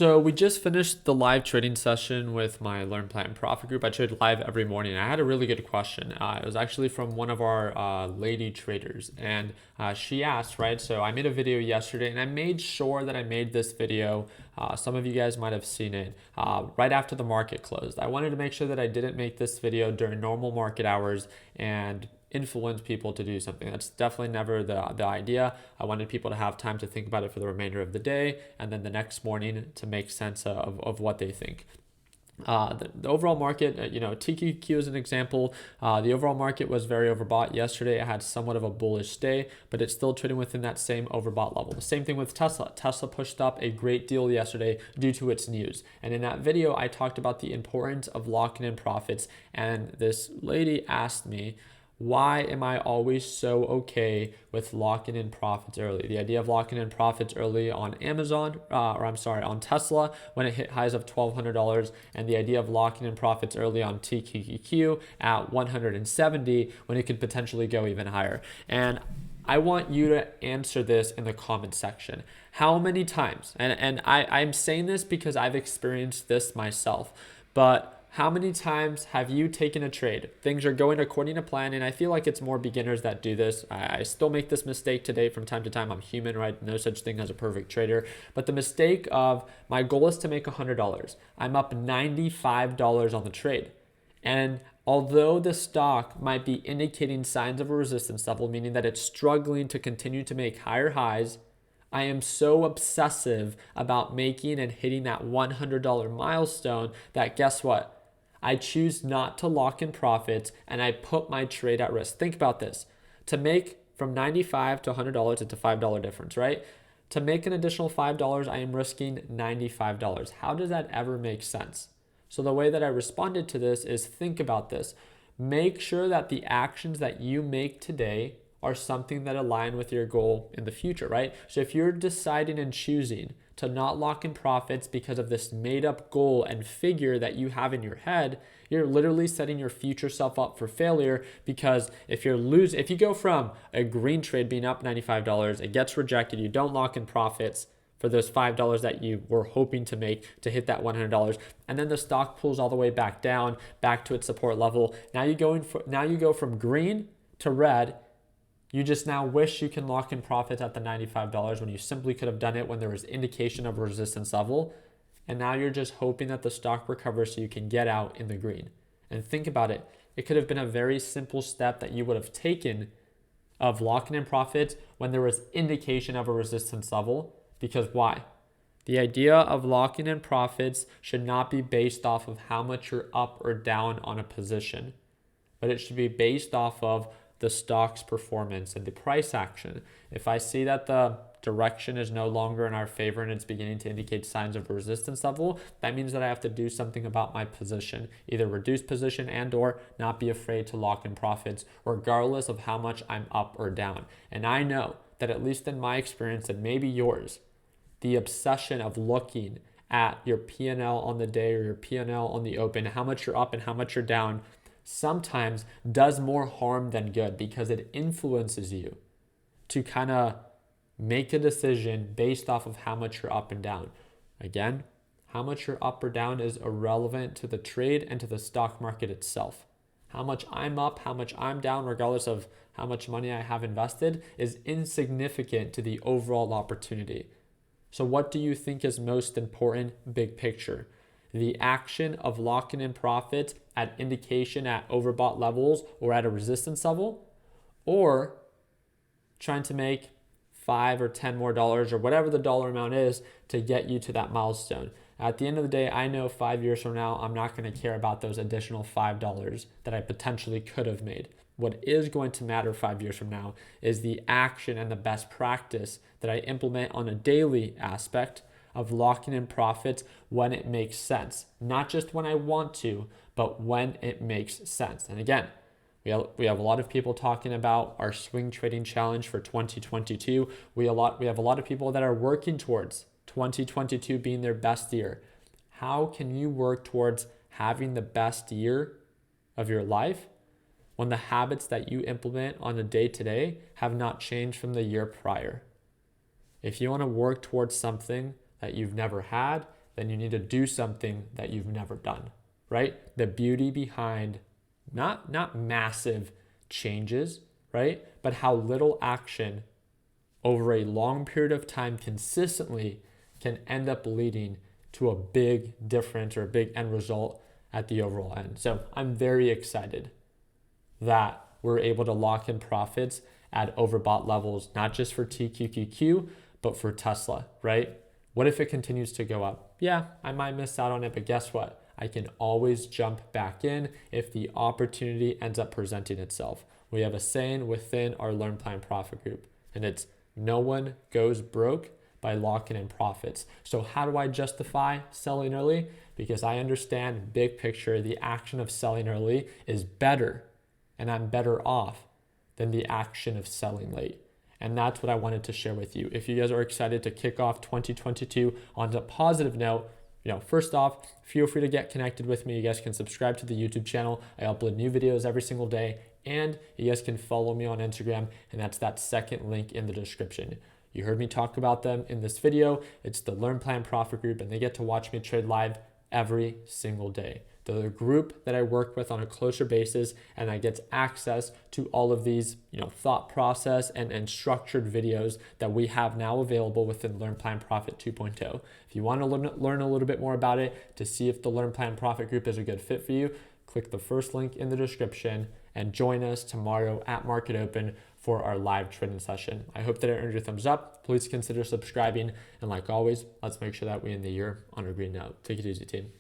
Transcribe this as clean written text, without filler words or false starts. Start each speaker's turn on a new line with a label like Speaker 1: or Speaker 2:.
Speaker 1: So we just finished the live trading session with my Learn, Plan, and Profit group. I trade live every morning. I had a really good question. It was actually from one of our lady traders, and she asked, right? So I made a video yesterday, and I made sure that I made this video. Some of you guys might have seen it right after the market closed. I wanted to make sure that I didn't make this video during normal market hours and influence people to do something. That's definitely never the idea. I wanted people to have time to think about it for the remainder of the day and then the next morning to make sense of what they think. The overall market, TQQ is an example. The overall market was very overbought yesterday. It had somewhat of a bullish day, but it's still trading within that same overbought level. The same thing with Tesla. Tesla pushed up a great deal yesterday due to its news. And in that video, I talked about the importance of locking in profits. And this lady asked me, why am I always so okay with locking in profits early? The idea of locking in profits early on on Tesla when it hit highs of $1,200, and the idea of locking in profits early on TQQQ at 170 when it could potentially go even higher. And I want you to answer this in the comment section. How many times, and I'm saying this because I've experienced this myself, but how many times have you taken a trade? Things are going according to plan, and I feel like it's more beginners that do this. I still make this mistake today from time to time. I'm human, right? No such thing as a perfect trader. But the mistake of my goal is to make $100. I'm up $95 on the trade. And although the stock might be indicating signs of a resistance level, meaning that it's struggling to continue to make higher highs, I am so obsessive about making and hitting that $100 milestone that guess what? I choose not to lock in profits and I put my trade at risk. Think about this. To make from $95 to $100, it's a $5 difference, right? To make an additional $5, I am risking $95. How does that ever make sense? So the way that I responded to this is think about this. Make sure that the actions that you make today are something that align with your goal in the future, right? So if you're deciding and choosing to not lock in profits because of this made up goal and figure that you have in your head, you're literally setting your future self up for failure, because if you go from a green trade being up $95, it gets rejected, you don't lock in profits for those $5 that you were hoping to make to hit that $100, and then the stock pulls all the way back down, back to its support level. Now you go from green to red. You just now wish you can lock in profits at the $95 when you simply could have done it when there was indication of a resistance level. And now you're just hoping that the stock recovers so you can get out in the green. And think about it. It could have been a very simple step that you would have taken of locking in profits when there was indication of a resistance level. Because why? The idea of locking in profits should not be based off of how much you're up or down on a position, but it should be based off of the stock's performance and the price action. If I see that the direction is no longer in our favor and it's beginning to indicate signs of a resistance level, that means that I have to do something about my position, either reduce position and or not be afraid to lock in profits regardless of how much I'm up or down. And I know that at least in my experience, and maybe yours, the obsession of looking at your P&L on the day or your P&L on the open, how much you're up and how much you're down, sometimes does more harm than good, because it influences you to kind of make a decision based off of how much you're up and down. Again, how much you're up or down is irrelevant to the trade and to the stock market itself. How much I'm up, how much I'm down, regardless of how much money I have invested, is insignificant to the overall opportunity. So what do you think is most important, big picture? The action of locking in profits at indication at overbought levels or at a resistance level, or trying to make $5 or $10 more or whatever the dollar amount is to get you to that milestone. At the end of the day, I know 5 years from now, I'm not going to care about those additional $5 that I potentially could have made. What is going to matter 5 years from now is the action and the best practice that I implement on a daily aspect of locking in profits when it makes sense. Not just when I want to, but when it makes sense. And again, we have a lot of people talking about our swing trading challenge for 2022. We have a lot of people that are working towards 2022 being their best year. How can you work towards having the best year of your life when the habits that you implement on a day-to-day have not changed from the year prior? If you want to work towards something that you've never had, then you need to do something that you've never done, right? The beauty behind not massive changes, right? But how little action over a long period of time consistently can end up leading to a big difference or a big end result at the overall end. So I'm very excited that we're able to lock in profits at overbought levels, not just for TQQQ, but for Tesla, right? What if it continues to go up? Yeah, I might miss out on it, but guess what? I can always jump back in if the opportunity ends up presenting itself. We have a saying within our Learn Plan Profit group, and it's no one goes broke by locking in profits. So how do I justify selling early? Because I understand big picture, the action of selling early is better, and I'm better off than the action of selling late. And that's what I wanted to share with you. If you guys are excited to kick off 2022 on a positive note, first off, feel free to get connected with me. You guys can subscribe to the YouTube channel. I upload new videos every single day. And you guys can follow me on Instagram, and that's that second link in the description. You heard me talk about them in this video. It's the Learn Plan Profit group, and they get to watch me trade live every single day. They're the group that I work with on a closer basis, and I get access to all of these, thought process and structured videos that we have now available within Learn Plan Profit 2.0. If you want to learn a little bit more about it, to see if the Learn Plan Profit group is a good fit for you, click the first link in the description and join us tomorrow at Market Open for our live trading session. I hope that it earned your thumbs up. Please consider subscribing. And like always, let's make sure that we end the year on a green note. Take it easy, team.